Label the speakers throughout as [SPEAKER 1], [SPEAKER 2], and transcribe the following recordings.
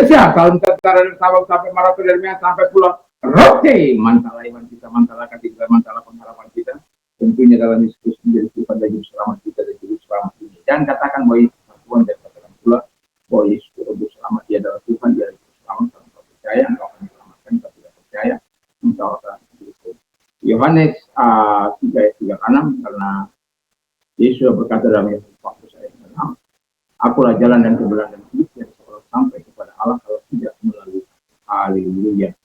[SPEAKER 1] Indonesia tahun dari sabab sampai Maroke dari sampai Pulau Rote, mantala iman kita, mantala kita, mantala pengharapan kita, tentunya dalam diskusi menjadi Tuhan dan Juru Selamat kita dan Juru Selamat ini. Dan katakan bahwa Tuhan dan katakan pula bahwa Yesus Juru Selamat dia adalah Tuhan, dia adalah Juru Selamat. Kalau engkau percaya, engkau akan diselamatkan. Kalau tidak percaya, engkau akan dihukum. Yohanes 3 ayat 3-6, karena Yesus berkata dalam Yohanes 4 ayat 6, Akulah jalan dan kebenaran dan hidup yang selalu sampai kepada Allah kalau tidak melalui. Haleluya.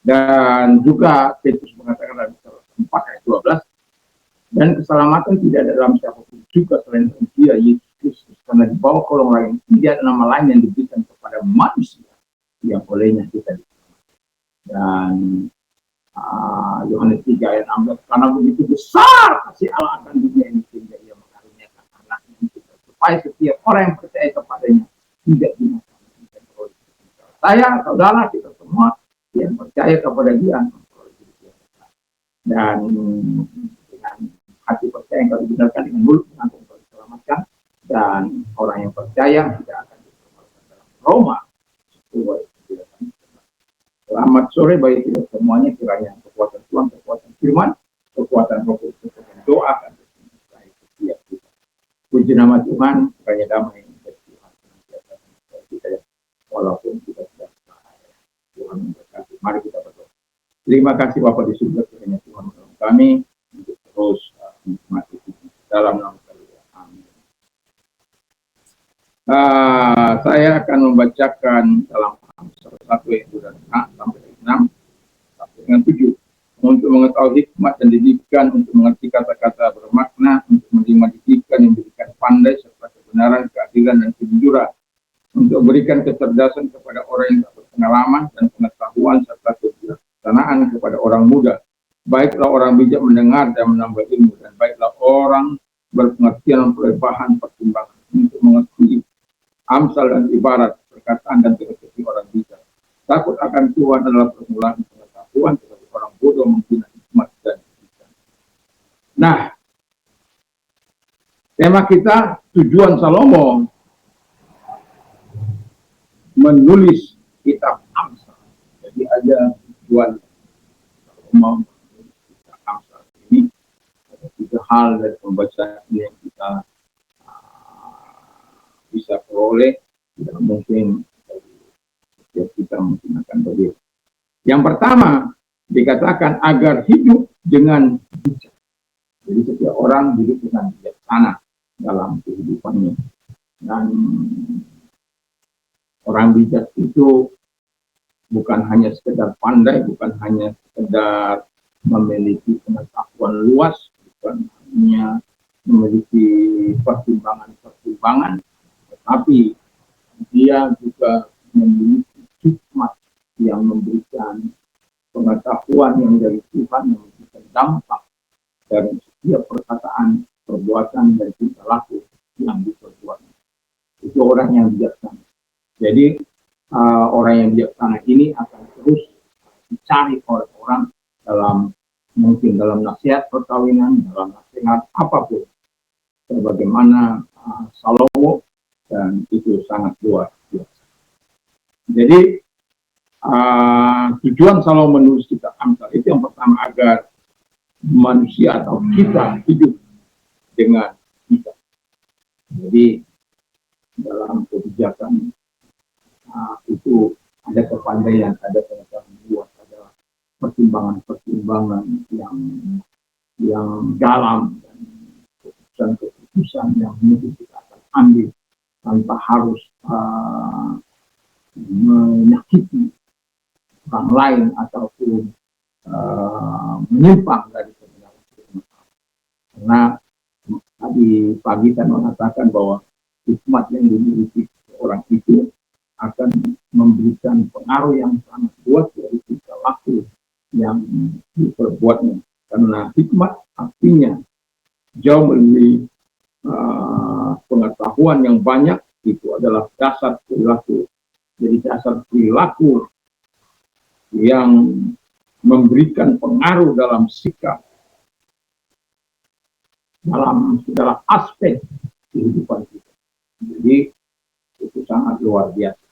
[SPEAKER 1] Dan juga Petrus mengatakan dalam 4 ayat 12, dan keselamatan tidak ada dalam siapapun juga selain Dia Yesus Kristus, karena di bawah kolong lain tidak ada nama lain yang diberikan kepada manusia yang olehnya kita diselamatkan. Dan Yohanes 3 ayat 16, karena begitu besar kasih Allah akan dunia ini sehingga Ia mengaruniakan anaknya kita, supaya setiap orang yang percaya kepadanya tidak binasa. Saya, saudara, kita semua yang percaya kepada Dia dan dengan hati percaya yang kau dibenarkan, dengan mulut mengaku kau diselamatkan, dan orang yang percaya tidak akan diselamatkan dalam Roma 10. Selamat sore bagi kita semuanya, kiranya kekuatan Tuhan, kekuatan firman, kekuatan Roh Kudus, kekuatan doa akan menyertai setiap kita. Puji nama Tuhan, kiranya damai dari Tuhan kita, walaupun kita tidak sahaya. Tuhan memberkati. Mari kita berdoa. Terima kasih Bapa di surga, kiranya Tuhan menolong kami untuk terus menikmati dalam nama Tuhan. Amin. Saya akan membacakan dalam salah satu yang sudah sampai 6 sampai dengan 7 untuk mengetahui hikmat dan didikan, untuk mengerti kata-kata bermakna, untuk menerima didikan yang memberikan pandai serta kebenaran, keadilan dan kejujuran, untuk memberikan kecerdasan kepada orang yang tak berpengalaman dan pengetahuan serta kebijaksanaan kepada orang muda. Baiklah orang bijak mendengar dan menambah ilmu, dan baiklah orang berpengertian memperoleh bahan pertimbangan untuk mengerti amsal dan ibarat, perkataan dan filosofi orang bijak. Takut akan Tuhan adalah permulaan pengetahuan, tetapi orang bodoh menghina hikmat dan didikan. Nah, tema kita tujuan Salomo menulis kitab Amsal. Jadi ada tujuan Salomo menulis kitab Amsal ini. Ada 3 hal dari pembacaan yang kita bisa peroleh. Tidak mungkin setiap kita mungkin akan berbeda. Yang pertama dikatakan agar hidup dengan bijak. Jadi setiap orang hidup dengan bijaksana dalam kehidupannya. Dan orang bijak itu bukan hanya sekedar pandai, bukan hanya sekedar memiliki pengetahuan luas, bukan hanya memiliki pertimbangan-pertimbangan, tetapi dia juga memiliki hikmat yang memberikan pengetahuan yang dari Tuhan, yang memberikan dampak dari setiap perkataan, perbuatan, dan tingkah laku yang diperbuat. Itu orang yang bijaksana. Jadi orang yang bijaksana ini akan terus dicari oleh orang dalam, mungkin dalam nasihat perkawinan, dalam nasihat apapun. Sebagaimana Salomo, dan itu sangat luar biasa. Jadi tujuan Salomo menulis kitab Amsal itu yang pertama agar manusia atau kita hidup dengan bijak. Jadi dalam kebijakan itu ada kepandaian, ada pengetahuan luas, ada pertimbangan-pertimbangan yang dalam, dan keputusan-keputusan yang mungkin kita akan ambil tanpa harus menyakiti orang lain ataupun menyimpang dari kebenaran. Karena tadi pagi saya mengatakan bahwa hikmat yang dimiliki orang itu akan memberikan pengaruh yang sangat kuat dari tingkah laku yang diperbuatnya. Karena hikmat artinya jauh lebih pengetahuan yang banyak, itu adalah dasar perilaku. Jadi dasar perilaku yang memberikan pengaruh dalam sikap, dalam segala aspek kehidupan kita. Jadi itu sangat luar biasa.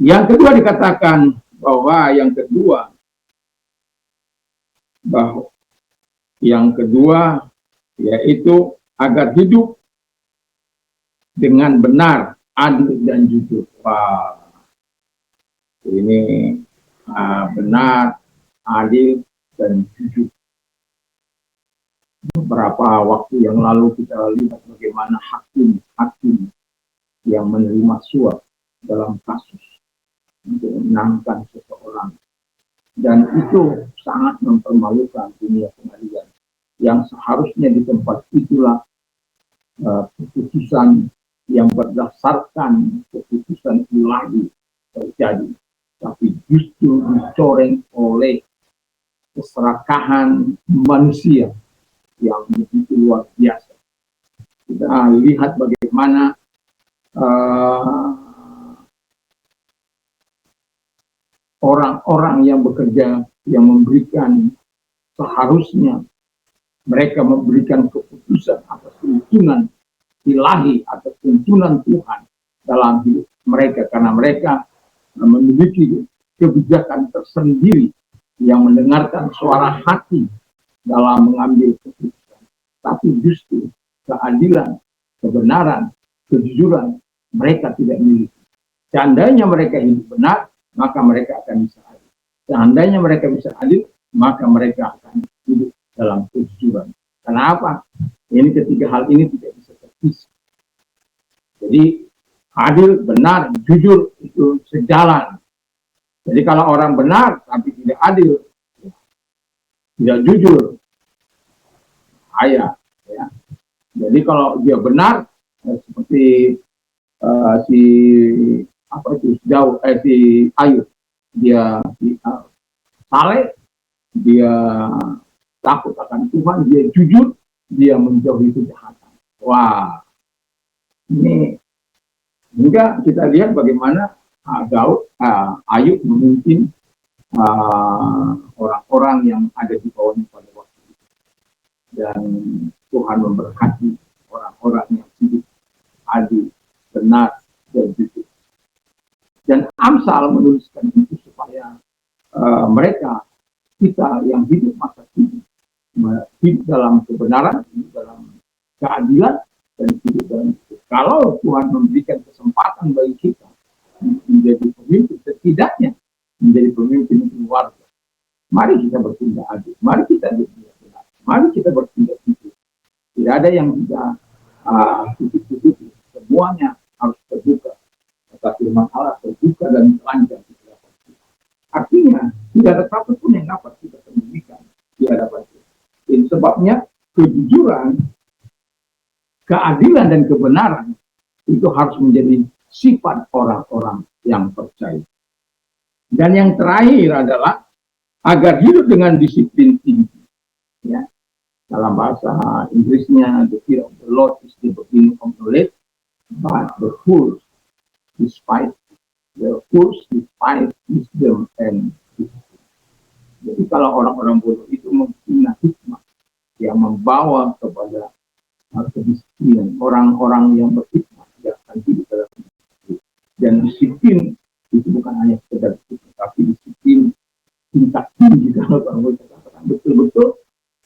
[SPEAKER 1] Yang kedua dikatakan bahwa yang kedua yaitu agar hidup dengan benar, adil dan jujur. Wah, ini benar, adil dan jujur. Beberapa waktu yang lalu kita lihat bagaimana hakim yang menerima suap dalam kasus untuk menangkan seseorang, dan itu sangat mempermalukan dunia pengadilan yang seharusnya di tempat itulah keputusan yang berdasarkan keputusan ilahi terjadi, tapi justru dicoreng oleh keserakahan manusia yang begitu luar biasa. Kita lihat bagaimana orang-orang yang bekerja, yang memberikan, seharusnya mereka memberikan keputusan atas tuntunan ilahi, atas tuntunan Tuhan dalam hidup mereka, karena mereka memiliki kebijakan tersendiri yang mendengarkan suara hati dalam mengambil keputusan. Tapi justru keadilan, kebenaran, kejujuran mereka tidak miliki. Seandainya mereka hidup benar, maka mereka akan bisa adil. Seandainya mereka bisa adil, maka mereka akan hidup dalam kejujuran. Kenapa? Ini ketiga hal ini tidak bisa terpisah. Jadi adil, benar, jujur itu sejalan. Jadi kalau orang benar tapi tidak adil, tidak jujur, bahaya. Ya. Jadi kalau dia benar, seperti si Ayub, dia saleh, dia takut akan Tuhan, dia jujur, dia menjauhi kejahatan. Wah, ini juga kita lihat bagaimana Ayub memimpin orang-orang yang ada di bawahnya pada waktu itu, dan Tuhan memberkati orang-orang yang hidup adil, benar, dan jujur. Dan Amsal menuliskan itu supaya kita yang hidup masa kini, hidup dalam kebenaran, hidup dalam keadilan, dan hidup dalam jujur. Kalau Tuhan memberikan kesempatan bagi kita menjadi pemimpin, setidaknya menjadi pemimpin keluarga, mari kita bertindak adil, mari kita bertindak benar, mari kita bertindak jujur. Tidak ada yang bisa tutup-tutup, semuanya harus terbuka. Kata firman Allah, terbuka dan telanjang. Artinya tidak ada satupun yang dapat kita sembunyikan di hadapan Tuhan. Ini sebabnya kejujuran, keadilan dan kebenaran itu harus menjadi sifat orang-orang yang percaya. Dan yang terakhir adalah agar hidup dengan disiplin tinggi. Ya. Dalam bahasa Inggrisnya, the fear of the Lord is the beginning of knowledge, but the fools despite wisdom and discipline. Jadi kalau orang-orang bodoh itu menghina hikmah yang membawa kepada kedisiplinan, orang-orang yang berhikmah tidak akan hidup dalam disiplin. Dan disiplin itu bukan hanya sekedar disiplin, tapi disiplin tingkat tinggi. Kalau orang katakan betul-betul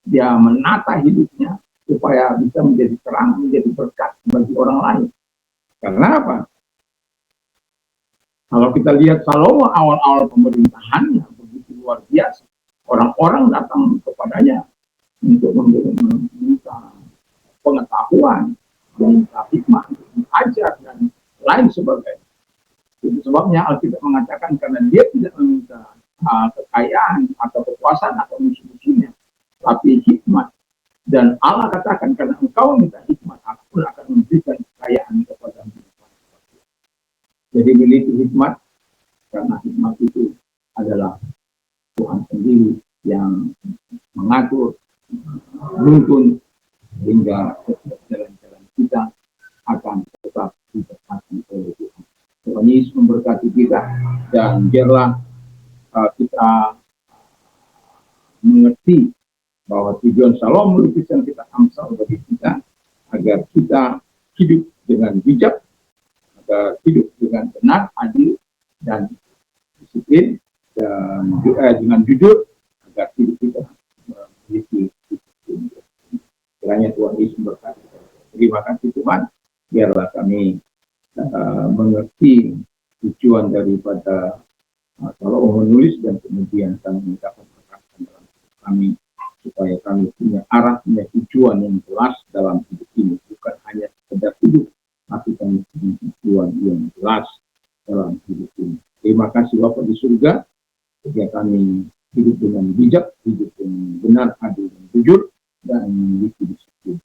[SPEAKER 1] dia menata hidupnya supaya bisa menjadi terang, menjadi berkat bagi orang lain. Karena apa? Kalau kita lihat Salomo awal-awal pemerintahannya begitu luar biasa. Orang-orang datang kepadanya untuk meminta pengetahuan, meminta hikmah, ajar dan lain sebagainya. Itu sebabnya Alkitab mengatakan karena dia tidak meminta kekayaan atau kekuasaan atau musuh-musuhnya, tapi hikmat. Dan Allah katakan karena engkau minta hikmat, aku pun akan memberikan kekayaan kepadamu. Jadi miliki hikmat, karena hikmat itu adalah Tuhan sendiri yang mengatur, menuntun, hingga jalan-jalan kita akan tetap diberkati oleh Tuhan. Tuhan Yesus memberkati kita, dan biarlah kita mengerti bahwa tujuan Salomo melukiskan kita Amsal bagi kita, agar kita hidup dengan bijak, agar hidup dengan benar, adil, dan disiplin dan dengan jujur agar hidup kita memiliki disiplin. Kiranya Tuhan Yesus berkati. Terima kasih Tuhan, biarlah kami mengerti tujuan daripada kalau menulis dan kemudian kami mendapat perkataan dalam hidup kami, supaya kami punya arah, punya tujuan yang jelas dalam hidup ini, bukan hanya sekedar hidup, tapi kami punya tujuan yang jelas dalam hidup ini. Terima kasih Bapak di surga, sehingga kami hidup dengan bijak, hidup dengan benar, adil dan jujur, dan memiliki disiplin.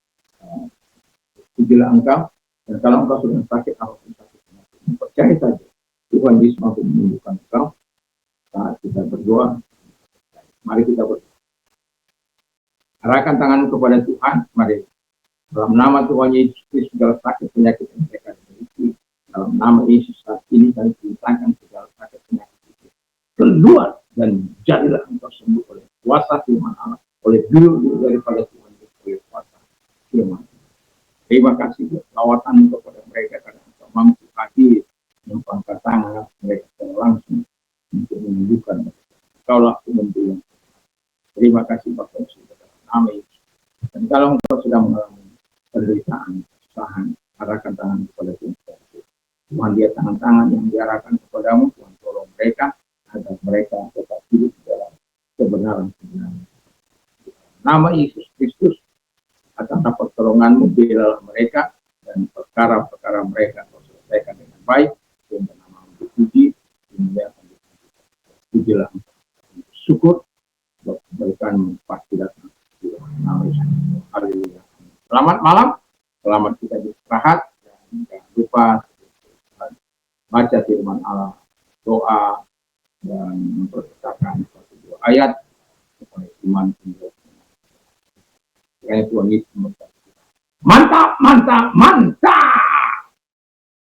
[SPEAKER 1] Pujilah Engkau, dan kalau Engkau sudah sakit, apapun sakit, percaya saja Tuhan Yesus mampu menyembuhkan Engkau. Saat kita berdoa, mari kita berdoa. Arahkan tanganmu kepada Tuhan, mari. Dalam nama Tuhan Yesus Kristus, segala sakit penyakit yang mereka memiliki, dalam nama Yesus saat ini kami perintahkan segala sakit penyakit itu keluar, dan jadilah Engkau sembuh oleh kuasa firman Allah, oleh biru daripada Tuhan Yesus, oleh kuasa firman. Terima kasih buat lawatan kepada mereka karena Engkau mampu hadir mengangkat tangan mereka secara langsung untuk menunjukkan Engkaulah pembantu yang. Terima kasih Bapak sudah dalam nama Yesus. Dan kalau Engkau sudah mengalami penderitaan, kesusahan, arahkan tangan kepada Tuhan. Tuhan, dia tangan-tangan yang diarahkan kepadamu, Tuhan tolong mereka agar mereka tetap hidup dalam kebenaran. Nama Yesus Kristus, atas pertolonganmu belalah mereka, dan perkara-perkara mereka kau selesaikan dengan baik, dan nama dipuji, dimuliakan. Pujilah, syukur, kebaikan pasti datang. Nama Yesus. Haleluya. Selamat malam, selamat kita beristirahat, dan jangan lupa baca firman Allah, doa, dan memperkatakan satu dua ayat supaya iman tumbuh. Kiranya Tuhan Yesus memberkati. Mantap, mantap, mantap.